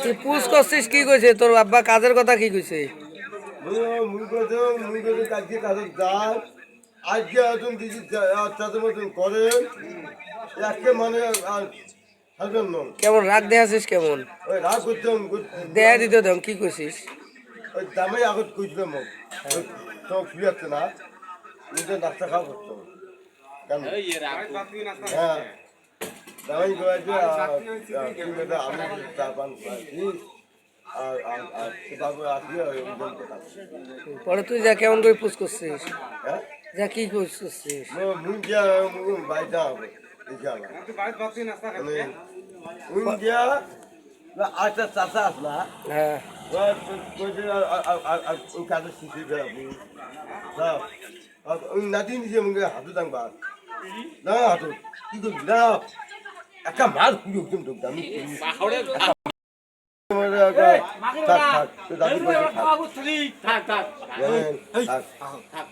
তুই পুষ করছিস কি কইছে তোর আব্বা কাজের কথা কি কইছে? কাজকে কাজের যান আজকে এখন দিদি চাষের মতন করেন আজকে মানে থাকবেন না। কেমন রাগ দেখাছিস কেমন? ওই রাগ করতাম দেয়া দিতে দাম কি কইছিস? ওই দামে আগত কইছিলাম সব শুয়ে যাচ্ছে না নিজে নাস্তা খাওয়া করতাম কেন হ্যাঁ দামাই কয়েছে আমি চা পান খাইছি আর সেভাবে আসলে পরে তুই যা কেমন করে পুষ করছিস? হ্যাঁ যা কি করছিস? মুঞ্জা বাইটা হবে মুঞ্জা আচ্ছা চাষা আসলা হ্যাঁ কাজে শিখে আপনি ওই নাতি নিজে মুখে হাতু দাংবা না হাতু কি করবি না একটা মাছ খুঁজে উঠতাম তো আমি থাক থাক থাক